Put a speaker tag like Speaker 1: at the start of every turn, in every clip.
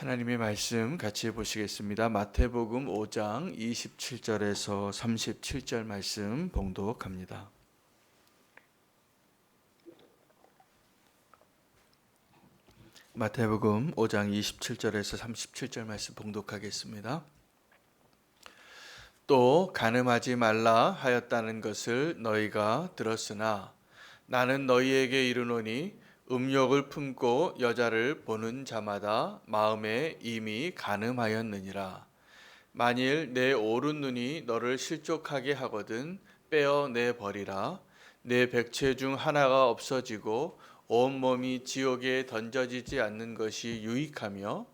Speaker 1: 하나님의 말씀 같이 보시겠습니다. 마태복음 5장 27절에서 37절 말씀 봉독합니다. 마태복음 5장 27절에서 37절 말씀 봉독하겠습니다. 또 간음하지 말라 하였다는 것을 너희가 들었으나 나는 너희에게 이르노니 음욕을 품고 여자를 보는 자마다 마음에 이미 간음하였느니라. 만일 내 오른 눈이 너를 실족하게 하거든 빼어내 버리라. 내 백체 중 하나가 없어지고 온 몸이 지옥에 던져지지 않는 것이 유익하며,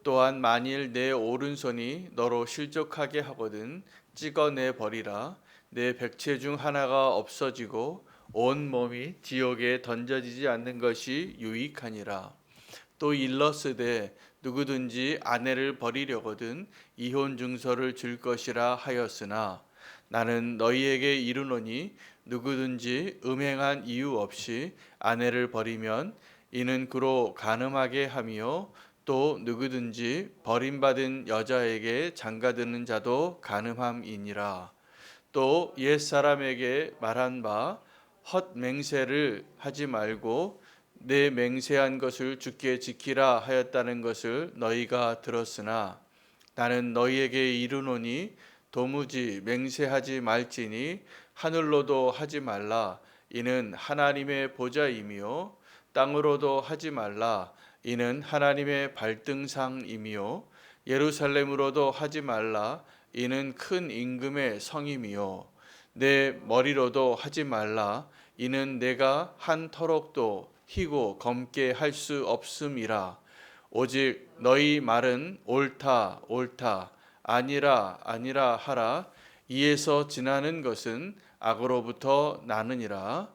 Speaker 1: 또한 만일 내 오른손이 너로 실족하게 하거든 찍어내 버리라. 내 백체 중 하나가 없어지고 온 몸이 지옥에 던져지지 않는 것이 유익하니라. 또 일러스되 누구든지 아내를 버리려거든 이혼 증서를 줄 것이라 하였으나 나는 너희에게 이르노니 누구든지 음행한 이유 없이 아내를 버리면 이는 그로 간음하게 하며, 또 누구든지 버림받은 여자에게 장가드는 자도 간음함이니라. 또 옛사람에게 말한 바 헛맹세를 하지 말고 내 맹세한 것을 주께 지키라 하였다는 것을 너희가 들었으나 나는 너희에게 이르노니 도무지 맹세하지 말지니 하늘로도 하지 말라. 이는 하나님의 보좌이며 땅으로도 하지 말라. 이는 하나님의 발등상이며 예루살렘으로도 하지 말라. 이는 큰 임금의 성임이요 내 머리로도 하지 말라. 이는 내가 한 터럭도 희고 검게 할 수 없음이라. 오직 너희 말은 옳다 옳다 아니라 아니라 하라. 이에서 지나는 것은 악으로부터 나느니라.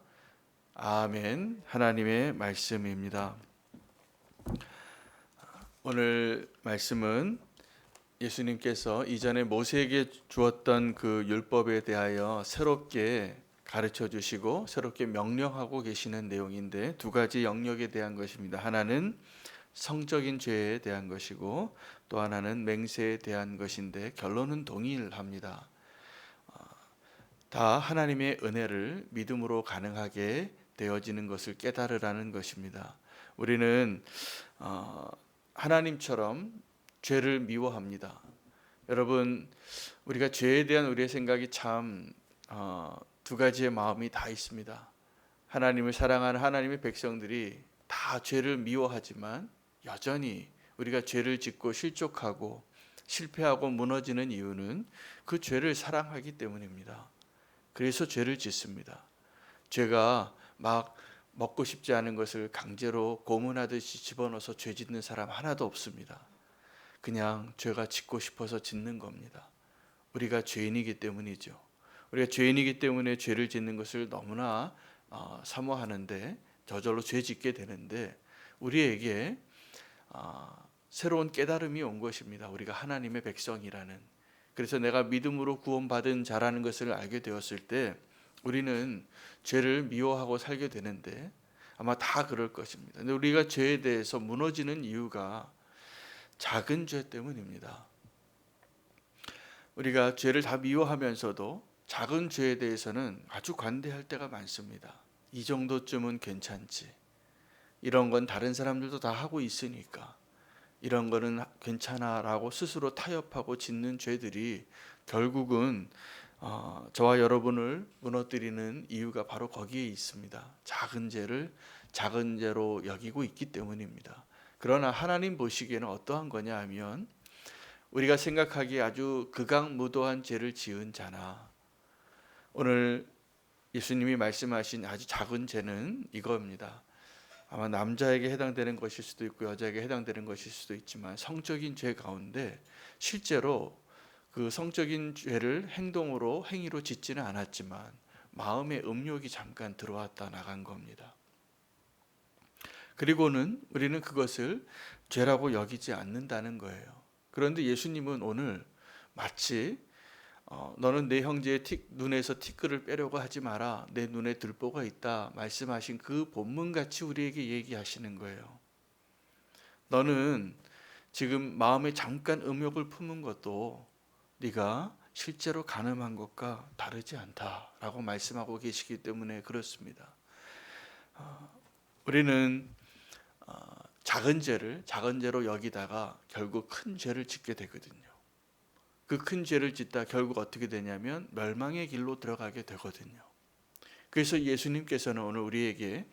Speaker 1: 아멘. 하나님의 말씀입니다. 오늘 말씀은 예수님께서 이전에 모세에게 주었던 그 율법에 대하여 새롭게 가르쳐 주시고 새롭게 명령하고 계시는 내용인데, 두 가지 영역에 대한 것입니다. 하나는 성적인 죄에 대한 것이고 또 하나는 맹세에 대한 것인데, 결론은 동일합니다. 다 하나님의 은혜를 믿음으로 가능하게 되어지는 것을 깨달으라는 것입니다. 우리는 하나님처럼 죄를 미워합니다. 여러분, 우리가 죄에 대한 우리의 생각이 참 두 가지의 마음이 다 있습니다. 하나님을 사랑하는 하나님의 백성들이 다 죄를 미워하지만 여전히 우리가 죄를 짓고 실족하고 실패하고 무너지는 이유는 그 죄를 사랑하기 때문입니다. 그래서 죄를 짓습니다. 죄가 막 먹고 싶지 않은 것을 강제로 고문하듯이 집어넣어서 죄 짓는 사람 하나도 없습니다. 그냥 죄가 짓고 싶어서 짓는 겁니다. 우리가 죄인이기 때문이죠. 우리가 죄인이기 때문에 죄를 짓는 것을 너무나 사모하는데 저절로 죄 짓게 되는데, 우리에게 새로운 깨달음이 온 것입니다. 우리가 하나님의 백성이라는. 그래서 내가 믿음으로 구원받은 자라는 것을 알게 되었을 때 우리는 죄를 미워하고 살게 되는데, 아마 다 그럴 것입니다. 근데 우리가 죄에 대해서 무너지는 이유가 작은 죄 때문입니다. 우리가 죄를 다 미워하면서도 작은 죄에 대해서는 아주 관대할 때가 많습니다. 이 정도쯤은 괜찮지. 이런 건 다른 사람들도 다 하고 있으니까. 이런 거는 괜찮아라고 스스로 타협하고 짓는 죄들이 결국은 저와 여러분을 무너뜨리는 이유가 바로 거기에 있습니다. 작은 죄를 작은 죄로 여기고 있기 때문입니다. 그러나 하나님 보시기에는 어떠한 거냐 하면, 우리가 생각하기에 아주 극악무도한 죄를 지은 자나, 오늘 예수님이 말씀하신 아주 작은 죄는 이겁니다. 아마 남자에게 해당되는 것일 수도 있고 여자에게 해당되는 것일 수도 있지만, 성적인 죄 가운데 실제로 그 성적인 죄를 행위로 짓지는 않았지만 마음의 음욕이 잠깐 들어왔다 나간 겁니다. 그리고는 우리는 그것을 죄라고 여기지 않는다는 거예요. 그런데 예수님은 오늘 마치 너는 내 형제의 눈에서 티끌을 빼려고 하지 마라, 내 눈에 들보가 있다 말씀하신 그 본문같이 우리에게 얘기하시는 거예요. 너는 지금 마음에 잠깐 음욕을 품은 것도 네가 실제로 간음한 것과 다르지 않다라고 말씀하고 계시기 때문에 그렇습니다. 우리는 작은 죄로 여기다가 결국 큰 죄를 짓게 되거든요. 그 큰 죄를 짓다 결국 어떻게 되냐면 멸망의 길로 들어가게 되거든요. 그래서 예수님께서는 오늘 우리에게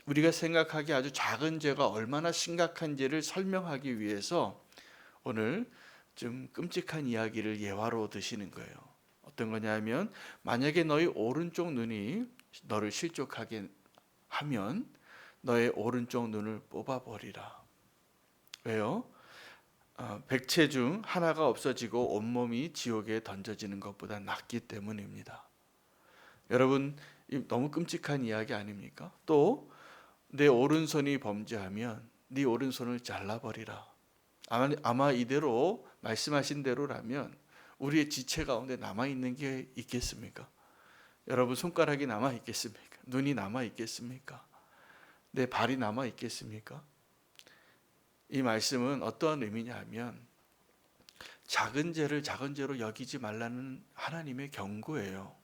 Speaker 1: 우리가 생각하기에 아주 작은 죄가 얼마나 심각한지를 설명하기 위해서 오늘 좀 끔찍한 이야기를 예화로 드시는 거예요. 어떤 거냐면 만약에 너희 오른쪽 눈이 너를 실족하게 하면 너의 오른쪽 눈을 뽑아버리라. 왜요? 백체 중 하나가 없어지고 온몸이 지옥에 던져지는 것보다 낫기 때문입니다. 여러분, 너무 끔찍한 이야기 아닙니까? 또 내 오른손이 범죄하면 네 오른손을 잘라버리라. 아마 이대로 말씀하신 대로라면 우리의 지체 가운데 남아있는 게 있겠습니까? 여러분, 손가락이 남아있겠습니까? 눈이 남아있겠습니까? 내 발이 남아있겠습니까? 이 말씀은 어떠한 의미냐 하면 작은 죄를 작은 죄로 여기지 말라는 하나님의 경고예요.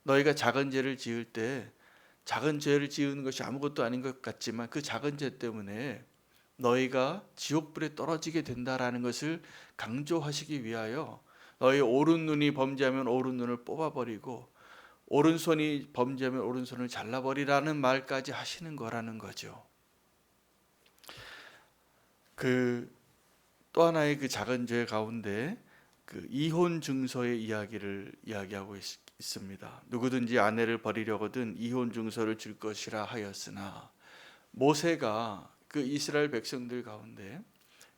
Speaker 1: 너희가 작은 죄를 지을 때 작은 죄를 지은 것이 아무것도 아닌 것 같지만 그 작은 죄 때문에 너희가 지옥불에 떨어지게 된다라는 것을 강조하시기 위하여 너희 오른 눈이 범죄하면 오른 눈을 뽑아버리고 오른손이 범죄하면 오른손을 잘라버리라는 말까지 하시는 거라는 거죠. 또 하나의 그 작은 죄 가운데 그 이혼 증서의 이야기를 이야기하고 있습니다. 누구든지 아내를 버리려거든 이혼 증서를 줄 것이라 하였으나 모세가 그 이스라엘 백성들 가운데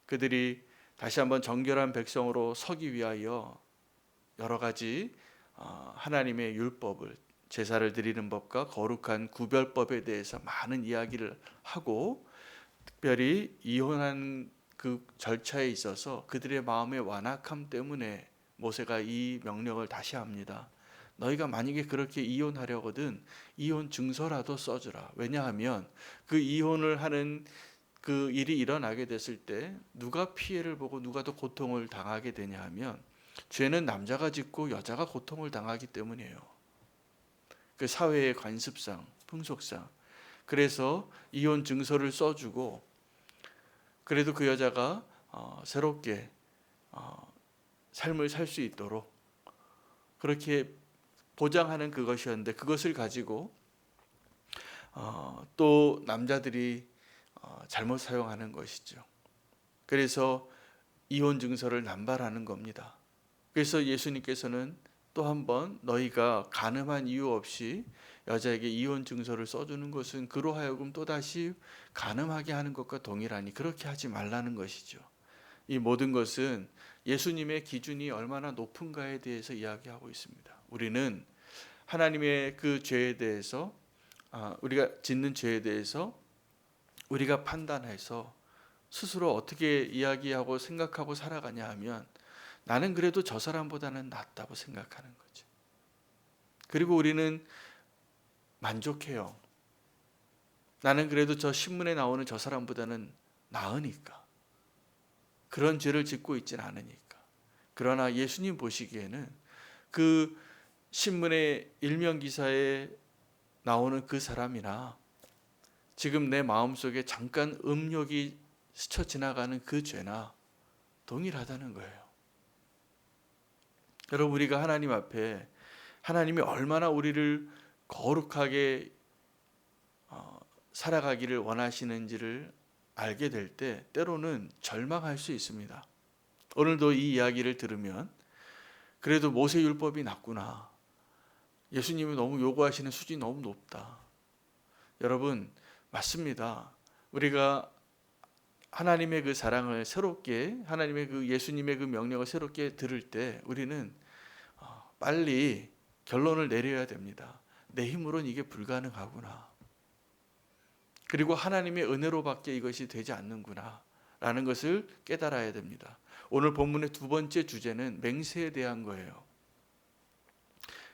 Speaker 1: 그들이 다시 한번 정결한 백성으로 서기 위하여 여러 가지 하나님의 율법을 제사를 드리는 법과 거룩한 구별법에 대해서 많은 이야기를 하고 특별히 이혼한 그 절차에 있어서 그들의 마음의 완악함 때문에 모세가 이 명령을 다시 합니다. 너희가 만약에 그렇게 이혼하려거든 이혼 증서라도 써주라. 왜냐하면 그 이혼을 하는 그 일이 일어나게 됐을 때 누가 피해를 보고 누가 더 고통을 당하게 되냐 하면 죄는 남자가 짓고 여자가 고통을 당하기 때문이에요. 그 사회의 관습상, 풍속상. 그래서 이혼 증서를 써주고 그래도 그 여자가 새롭게 삶을 살 수 있도록 그렇게 보장하는 그것이었는데 그것을 가지고 또 남자들이 잘못 사용하는 것이죠. 그래서 이혼 증서를 남발하는 겁니다. 그래서 예수님께서는 또 한 번 너희가 간음한 이유 없이 여자에게 이혼 증서를 써주는 것은 그로 하여금 또다시 간음하게 하는 것과 동일하니 그렇게 하지 말라는 것이죠. 이 모든 것은 예수님의 기준이 얼마나 높은가에 대해서 이야기하고 있습니다. 우리는 하나님의 그 죄에 대해서 우리가 짓는 죄에 대해서 우리가 판단해서 스스로 어떻게 이야기하고 생각하고 살아가냐 하면 나는 그래도 저 사람보다는 낫다고 생각하는 거죠. 그리고 우리는 만족해요. 나는 그래도 저 신문에 나오는 저 사람보다는 나으니까. 그런 죄를 짓고 있진 않으니까. 그러나 예수님 보시기에는 그 신문의 일면 기사에 나오는 그 사람이나 지금 내 마음속에 잠깐 음욕이 스쳐 지나가는 그 죄나 동일하다는 거예요. 여러분, 우리가 하나님 앞에 하나님이 얼마나 우리를 거룩하게 살아가기를 원하시는지를 알게 될 때 때로는 절망할 수 있습니다. 오늘도 이 이야기를 들으면 그래도 모세율법이 낫구나. 예수님이 너무 요구하시는 수준이 너무 높다. 여러분, 맞습니다. 우리가 하나님의 그 사랑을 새롭게 하나님의 그 예수님의 그 명령을 새롭게 들을 때 우리는 빨리 결론을 내려야 됩니다. 내 힘으로는 이게 불가능하구나. 그리고 하나님의 은혜로밖에 이것이 되지 않는구나 라는 것을 깨달아야 됩니다. 오늘 본문의 두 번째 주제는 맹세에 대한 거예요.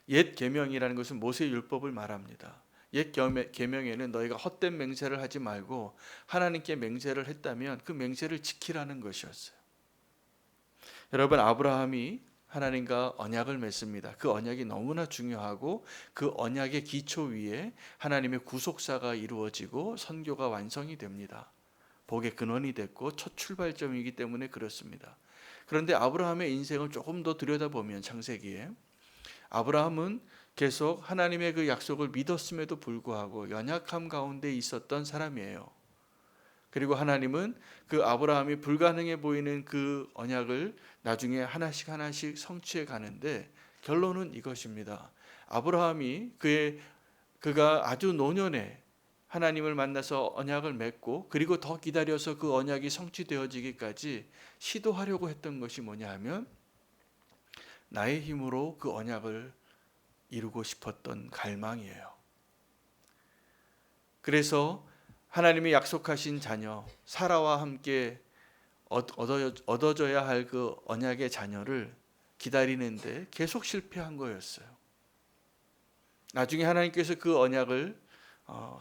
Speaker 1: 옛 계명이라는 것은 모세의 율법을 말합니다. 옛 계명에는 너희가 헛된 맹세를 하지 말고 하나님께 맹세를 했다면 그 맹세를 지키라는 것이었어요. 여러분, 아브라함이 하나님과 언약을 맺습니다. 그 언약이 너무나 중요하고 그 언약의 기초 위에 하나님의 구속사가 이루어지고 선교가 완성이 됩니다. 복의 근원이 됐고 첫 출발점이기 때문에 그렇습니다. 그런데 아브라함의 인생을 조금 더 들여다보면 창세기에 아브라함은 계속 하나님의 그 약속을 믿었음에도 불구하고 연약함 가운데 있었던 사람이에요. 그리고 하나님은 그 아브라함이 불가능해 보이는 그 언약을 나중에 하나씩 하나씩 성취해 가는데 결론은 이것입니다. 아브라함이 그가 아주 노년에 하나님을 만나서 언약을 맺고 그리고 더 기다려서 그 언약이 성취되어지기까지 시도하려고 했던 것이 뭐냐 하면 나의 힘으로 그 언약을 이루고 싶었던 갈망이에요. 그래서 하나님이 약속하신 자녀 사라와 함께 얻어져야 할 그 언약의 자녀를 기다리는데 계속 실패한 거였어요. 나중에 하나님께서 그 언약을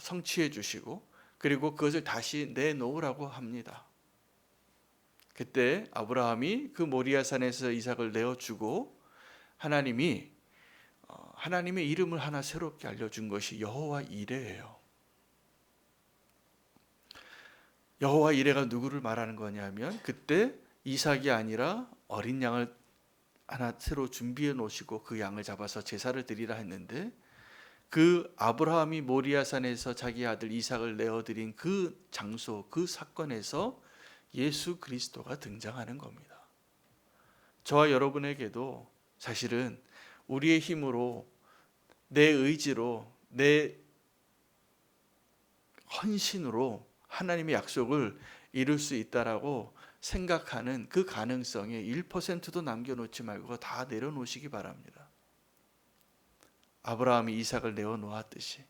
Speaker 1: 성취해 주시고 그리고 그것을 다시 내놓으라고 합니다. 그때 아브라함이 그 모리아산에서 이삭을 내어주고 하나님이 하나님의 이름을 하나 새롭게 알려준 것이 여호와 이레예요. 여호와 이레가 누구를 말하는 거냐면 그때 이삭이 아니라 어린 양을 하나 새로 준비해 놓으시고 그 양을 잡아서 제사를 드리라 했는데 그 아브라함이 모리아산에서 자기 아들 이삭을 내어드린 그 장소, 그 사건에서 예수 그리스도가 등장하는 겁니다. 저와 여러분에게도 사실은 우리의 힘으로 내 의지로 내 헌신으로 하나님의 약속을 이룰 수 있다라고 생각하는 그 가능성에 1%도 남겨놓지 말고 다 내려놓으시기 바랍니다. 아브라함이 이삭을 내어놓았듯이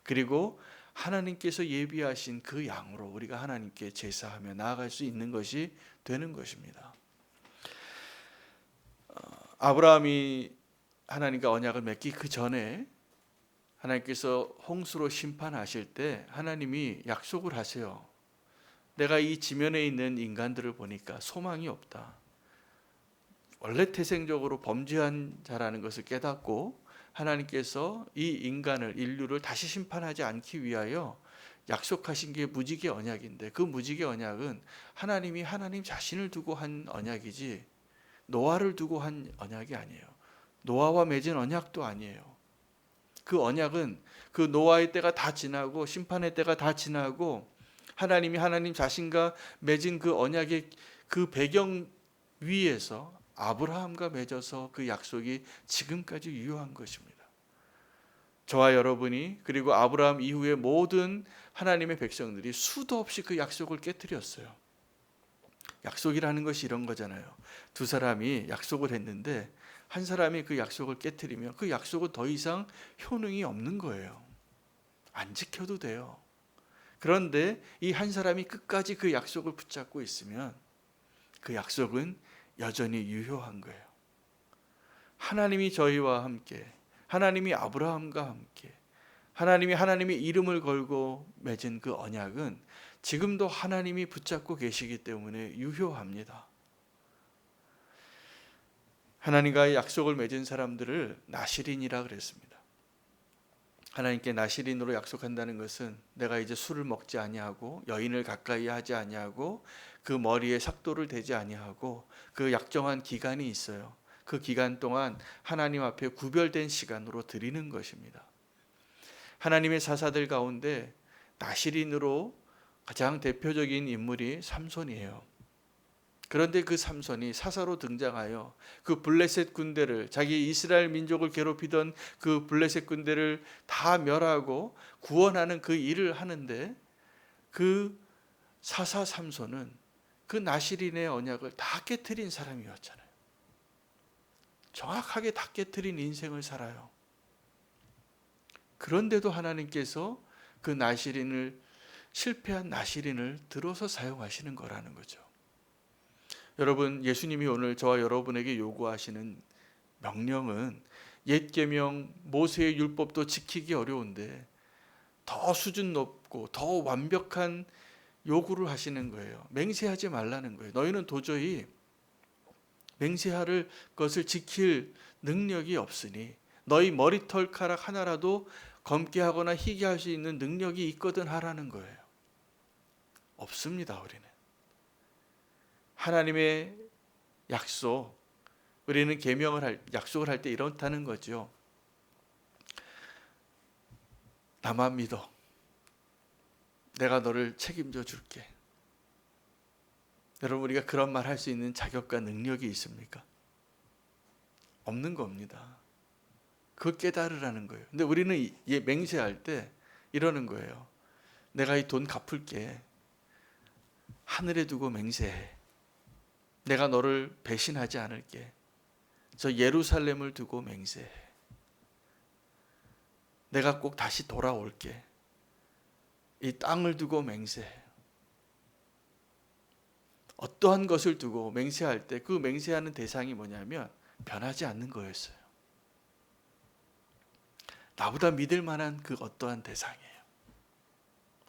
Speaker 1: 그리고 하나님께서 예비하신 그 양으로 우리가 하나님께 제사하며 나아갈 수 있는 것이 되는 것입니다. 아브라함이 하나님과 언약을 맺기 그 전에 하나님께서 홍수로 심판하실 때 하나님이 약속을 하세요. 내가 이 지면에 있는 인간들을 보니까 소망이 없다. 원래 태생적으로 범죄한 자라는 것을 깨닫고 하나님께서 이 인류를 다시 심판하지 않기 위하여 약속하신 게 무지개 언약인데 그 무지개 언약은 하나님이 하나님 자신을 두고 한 언약이지 노아를 두고 한 언약이 아니에요. 노아와 맺은 언약도 아니에요. 그 언약은 그 노아의 때가 다 지나고 심판의 때가 다 지나고 하나님이 하나님 자신과 맺은 그 언약의 그 배경 위에서 아브라함과 맺어서 그 약속이 지금까지 유효한 것입니다. 저와 여러분이 그리고 아브라함 이후의 모든 하나님의 백성들이 수도 없이 그 약속을 깨뜨렸어요. 약속이라는 것이 이런 거잖아요. 두 사람이 약속을 했는데 한 사람이 그 약속을 깨뜨리면 그 약속은 더 이상 효능이 없는 거예요. 안 지켜도 돼요. 그런데 이 한 사람이 끝까지 그 약속을 붙잡고 있으면 그 약속은 여전히 유효한 거예요. 하나님이 저희와 함께, 하나님이 아브라함과 함께, 하나님의 이름을 걸고 맺은 그 언약은 지금도 하나님이 붙잡고 계시기 때문에 유효합니다. 하나님과의 약속을 맺은 사람들을 나실인이라 그랬습니다. 하나님께 나실인으로 약속한다는 것은 내가 이제 술을 먹지 아니하고 여인을 가까이 하지 아니하고 그 머리에 삭도를 대지 아니하고 그 약정한 기간이 있어요. 그 기간 동안 하나님 앞에 구별된 시간으로 드리는 것입니다. 하나님의 사사들 가운데 나실인으로 가장 대표적인 인물이 삼손이에요. 그런데 그 삼손이 사사로 등장하여 그 블레셋 군대를 자기 이스라엘 민족을 괴롭히던 그 블레셋 군대를 다 멸하고 구원하는 그 일을 하는데 그 사사 삼손은 그 나실인의 언약을 다 깨트린 사람이었잖아요. 정확하게 다 깨트린 인생을 살아요. 그런데도 하나님께서 그 실패한 나실인을 들어서 사용하시는 거라는 거죠. 여러분, 예수님이 오늘 저와 여러분에게 요구하시는 명령은 옛 계명 모세의 율법도 지키기 어려운데 더 수준 높고 더 완벽한 요구를 하시는 거예요. 맹세하지 말라는 거예요. 너희는 도저히 맹세할 것을 지킬 능력이 없으니 너희 머리털카락 하나라도 검게 하거나 희게 할 수 있는 능력이 있거든 하라는 거예요. 없습니다. 우리는 하나님의 약속, 우리는 약속을 할 때 이렇다는 거죠. 나만 믿어. 내가 너를 책임져 줄게. 여러분, 우리가 그런 말 할 수 있는 자격과 능력이 있습니까? 없는 겁니다. 그걸 깨달으라는 거예요. 근데 우리는 맹세할 때 이러는 거예요. 내가 이 돈 갚을게. 하늘에 두고 맹세해. 내가 너를 배신하지 않을게. 저 예루살렘을 두고 맹세해. 내가 꼭 다시 돌아올게. 이 땅을 두고 맹세해. 어떠한 것을 두고 맹세할 때 그 맹세하는 대상이 뭐냐면 변하지 않는 거였어요. 나보다 믿을 만한 그 어떠한 대상이에요.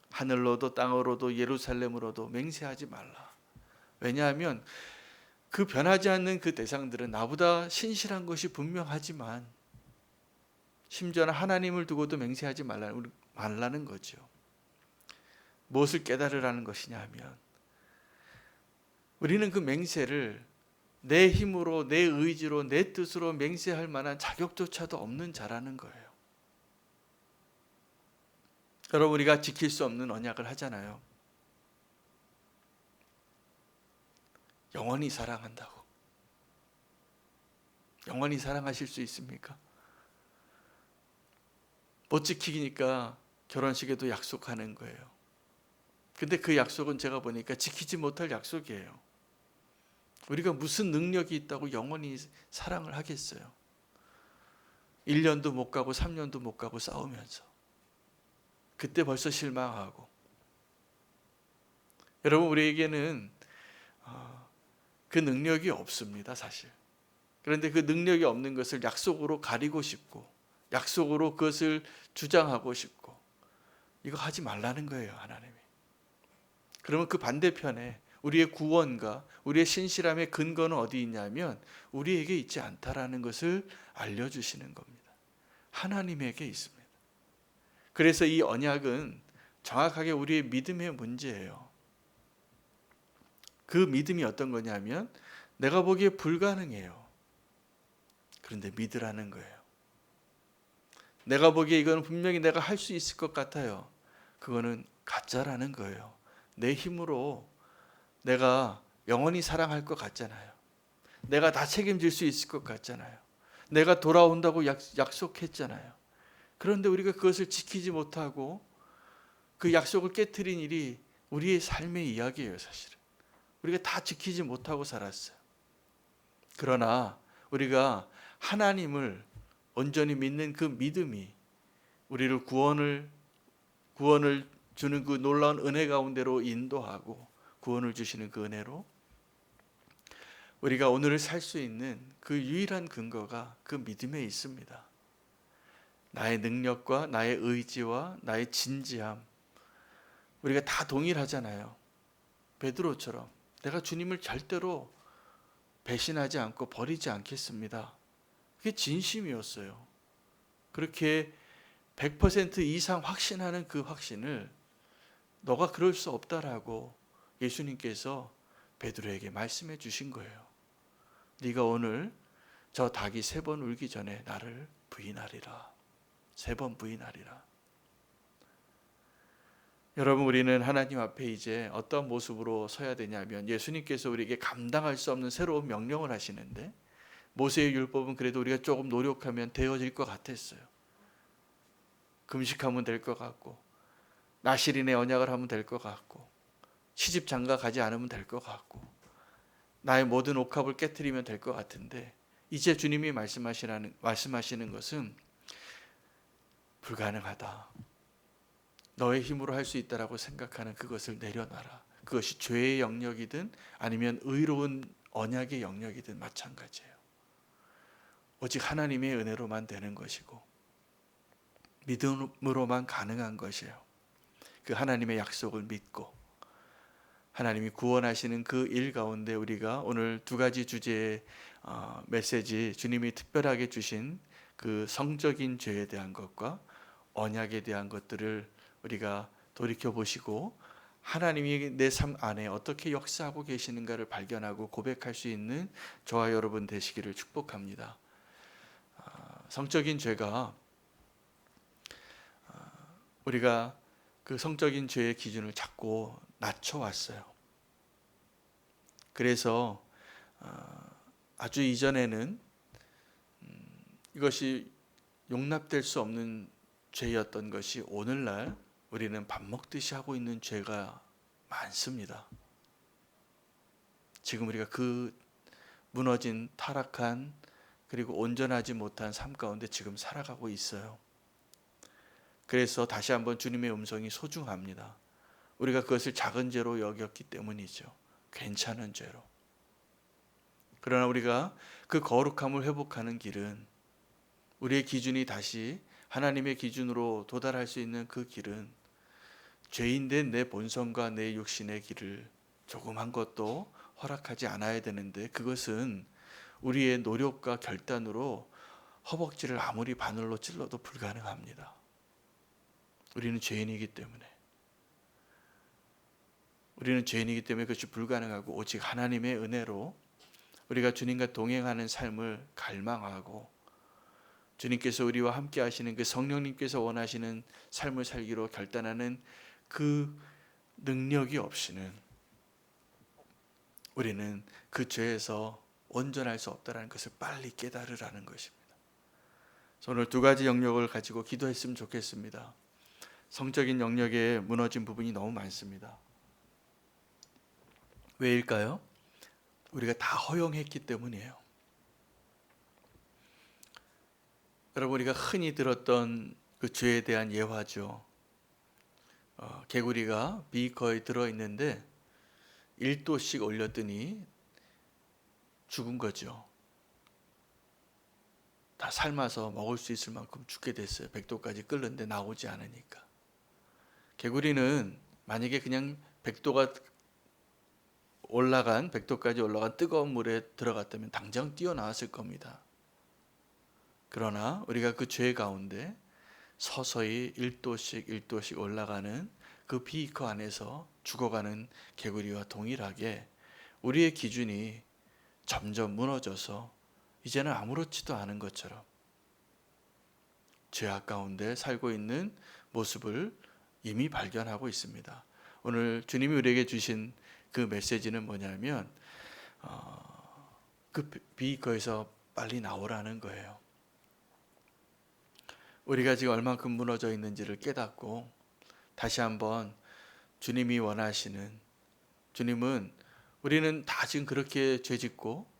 Speaker 1: 하늘로도 땅으로도 예루살렘으로도 맹세하지 말라. 왜냐하면 그 변하지 않는 그 대상들은 나보다 신실한 것이 분명하지만 심지어는 하나님을 두고도 맹세하지 말라는 거죠. 무엇을 깨달으라는 것이냐 하면 우리는 그 맹세를 내 힘으로, 내 의지로, 내 뜻으로 맹세할 만한 자격조차도 없는 자라는 거예요. 여러분, 우리가 지킬 수 없는 언약을 하잖아요. 영원히 사랑한다고. 영원히 사랑하실 수 있습니까? 못 지키니까 결혼식에도 약속하는 거예요. 근데 그 약속은 제가 보니까 지키지 못할 약속이에요. 우리가 무슨 능력이 있다고 영원히 사랑을 하겠어요? 1년도 못 가고 3년도 못 가고 싸우면서 그때 벌써 실망하고. 여러분, 우리에게는 그 능력이 없습니다, 사실. 그런데 그 능력이 없는 것을 약속으로 가리고 싶고 약속으로 그것을 주장하고 싶고 이거 하지 말라는 거예요, 하나님이. 그러면 그 반대편에 우리의 구원과 우리의 신실함의 근거는 어디 있냐면 우리에게 있지 않다라는 것을 알려주시는 겁니다. 하나님에게 있습니다. 그래서 이 언약은 정확하게 우리의 믿음의 문제예요. 그 믿음이 어떤 거냐면 내가 보기에 불가능해요. 그런데 믿으라는 거예요. 내가 보기에 이거는 분명히 내가 할 수 있을 것 같아요. 그거는 가짜라는 거예요. 내 힘으로 내가 영원히 사랑할 것 같잖아요. 내가 다 책임질 수 있을 것 같잖아요. 내가 돌아온다고 약속했잖아요. 그런데 우리가 그것을 지키지 못하고 그 약속을 깨트린 일이 우리의 삶의 이야기예요, 사실은. 우리가 다 지키지 못하고 살았어요. 그러나 우리가 하나님을 온전히 믿는 그 믿음이 우리를 구원을 주는 그 놀라운 은혜 가운데로 인도하고 구원을 주시는 그 은혜로 우리가 오늘을 살 수 있는 그 유일한 근거가 그 믿음에 있습니다. 나의 능력과 나의 의지와 나의 진지함, 우리가 다 동일하잖아요. 베드로처럼 내가 주님을 절대로 배신하지 않고 버리지 않겠습니다. 그게 진심이었어요. 그렇게 100% 이상 확신하는 그 확신을 너가 그럴 수 없다라고 예수님께서 베드로에게 말씀해 주신 거예요. 네가 오늘 저 닭이 3번 울기 전에 나를 부인하리라. 3번 부인하리라. 여러분, 우리는 하나님 앞에 이제 어떤 모습으로 서야 되냐면 예수님께서 우리에게 감당할 수 없는 새로운 명령을 하시는데 모세의 율법은 그래도 우리가 조금 노력하면 되어질 것 같았어요. 금식하면 될 것 같고 나실인의 언약을 하면 될 것 같고 시집 장가 가지 않으면 될 것 같고 나의 모든 옥합을 깨트리면 될 것 같은데 이제 주님이 말씀하시는 것은 불가능하다. 너의 힘으로 할 수 있다라고 생각하는 그것을 내려놔라. 그것이 죄의 영역이든 아니면 의로운 언약의 영역이든 마찬가지예요. 오직 하나님의 은혜로만 되는 것이고 믿음으로만 가능한 것이에요. 그 하나님의 약속을 믿고 하나님이 구원하시는 그 일 가운데 우리가 오늘 두 가지 주제의 메시지, 주님이 특별하게 주신 그 성적인 죄에 대한 것과 언약에 대한 것들을 우리가 돌이켜 보시고 하나님이 내 삶 안에 어떻게 역사하고 계시는가를 발견하고 고백할 수 있는 저와 여러분 되시기를 축복합니다. 성적인 죄가 우리가 그 성적인 죄의 기준을 자꾸 낮춰왔어요. 그래서 아주 이전에는 이것이 용납될 수 없는 죄였던 것이 오늘날 우리는 밥 먹듯이 하고 있는 죄가 많습니다. 지금 우리가 그 무너진 타락한 그리고 온전하지 못한 삶 가운데 지금 살아가고 있어요. 그래서 다시 한번 주님의 음성이 소중합니다. 우리가 그것을 작은 죄로 여겼기 때문이죠. 괜찮은 죄로. 그러나 우리가 그 거룩함을 회복하는 길은 우리의 기준이 다시 하나님의 기준으로 도달할 수 있는 그 길은 죄인된 내 본성과 내 육신의 길을 조그만 것도 허락하지 않아야 되는데 그것은 우리의 노력과 결단으로 허벅지를 아무리 바늘로 찔러도 불가능합니다. 우리는 죄인이기 때문에 그것이 불가능하고 오직 하나님의 은혜로 우리가 주님과 동행하는 삶을 갈망하고 주님께서 우리와 함께 하시는 그 성령님께서 원하시는 삶을 살기로 결단하는 그 능력이 없이는 우리는 그 죄에서 온전할 수 없다는 것을 빨리 깨달으라는 것입니다. 오늘 두 가지 영역을 가지고 기도했으면 좋겠습니다. 성적인 영역에 무너진 부분이 너무 많습니다. 왜일까요? 우리가 다 허용했기 때문이에요. 여러분, 우리가 흔히 들었던 그 죄에 대한 예화죠. 개구리가 비커에 들어있는데 1도씩 올렸더니 죽은 거죠. 다 삶아서 먹을 수 있을 만큼 죽게 됐어요. 100도까지 끓는데 나오지 않으니까. 개구리는 만약에 그냥 100도까지 올라간 뜨거운 물에 들어갔다면 당장 뛰어나왔을 겁니다. 그러나 우리가 그 죄 가운데 서서히 1도씩 올라가는 그 비커 안에서 죽어가는 개구리와 동일하게 우리의 기준이 점점 무너져서 이제는 아무렇지도 않은 것처럼 죄악 가운데 살고 있는 모습을 이미 발견하고 있습니다. 오늘 주님이 우리에게 주신 그 메시지는 뭐냐면 그 비커에서 빨리 나오라는 거예요. 우리가 지금 얼만큼 무너져 있는지를 깨닫고 다시 한번 주님이 원하시는, 주님은 우리는 다 지금 그렇게 죄짓고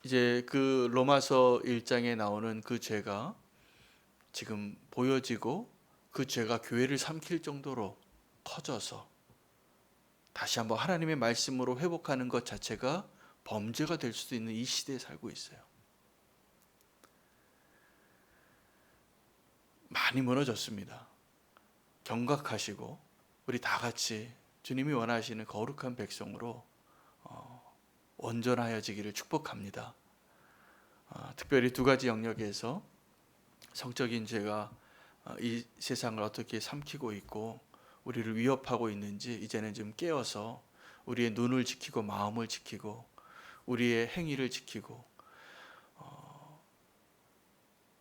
Speaker 1: 이제 그 로마서 1장에 나오는 그 죄가 지금 보여지고 그 죄가 교회를 삼킬 정도로 커져서 다시 한번 하나님의 말씀으로 회복하는 것 자체가 범죄가 될 수도 있는 이 시대에 살고 있어요. 많이 무너졌습니다. 경각하시고 우리 다 같이 주님이 원하시는 거룩한 백성으로 온전하여지기를 축복합니다. 특별히 두 가지 영역에서 성적인 죄가 이 세상을 어떻게 삼키고 있고 우리를 위협하고 있는지 이제는 좀 깨어서 우리의 눈을 지키고 마음을 지키고 우리의 행위를 지키고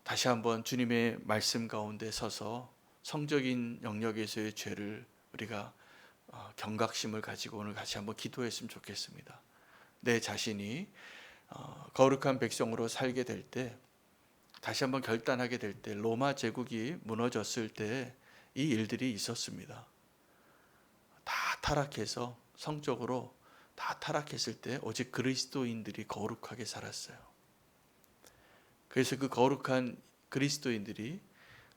Speaker 1: 다시 한번 주님의 말씀 가운데 서서 성적인 영역에서의 죄를 우리가 경각심을 가지고 오늘 같이 한번 기도했으면 좋겠습니다. 내 자신이 거룩한 백성으로 살게 될 때, 다시 한번 결단하게 될 때, 로마 제국이 무너졌을 때 이 일들이 있었습니다. 다 타락해서 성적으로 다 타락했을 때 오직 그리스도인들이 거룩하게 살았어요. 그래서 그 거룩한 그리스도인들이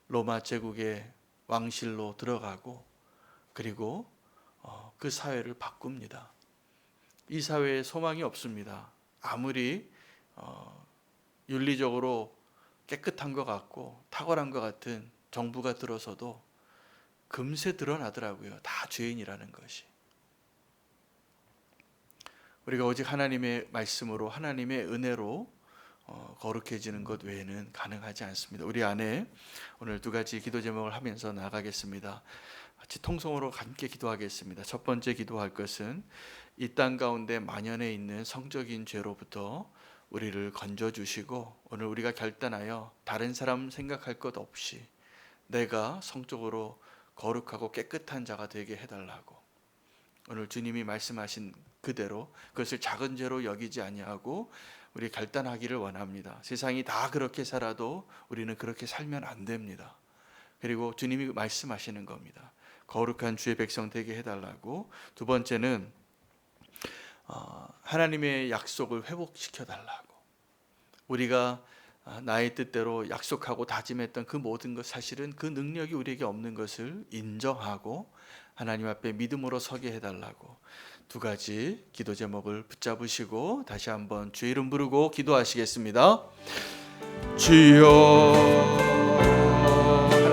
Speaker 1: 로마 제국의 왕실로 들어가고 그리고 그 사회를 바꿉니다. 이 사회에 소망이 없습니다. 아무리 윤리적으로 깨끗한 것 같고 탁월한 것 같은 정부가 들어서도 금세 드러나더라고요. 다 죄인이라는 것이. 우리가 오직 하나님의 말씀으로 하나님의 은혜로 거룩해지는 것 외에는 가능하지 않습니다. 우리 안에 오늘 두 가지 기도 제목을 하면서 나가겠습니다. 같이 통성으로 함께 기도하겠습니다. 첫 번째 기도할 것은 이 땅 가운데 만연해 있는 성적인 죄로부터 우리를 건져주시고 오늘 우리가 결단하여 다른 사람 생각할 것 없이 내가 성적으로 거룩하고 깨끗한 자가 되게 해달라고, 오늘 주님이 말씀하신 그대로 그것을 작은 죄로 여기지 아니하고 우리 결단하기를 원합니다. 세상이 다 그렇게 살아도 우리는 그렇게 살면 안 됩니다. 그리고 주님이 말씀하시는 겁니다. 거룩한 주의 백성 되게 해달라고. 두 번째는 하나님의 약속을 회복시켜 달라고. 우리가 나의 뜻대로 약속하고 다짐했던 그 모든 것, 사실은 그 능력이 우리에게 없는 것을 인정하고 하나님 앞에 믿음으로 서게 해달라고. 두 가지 기도 제목을 붙잡으시고 다시 한번 주의 이름 부르고 기도하시겠습니다. 주여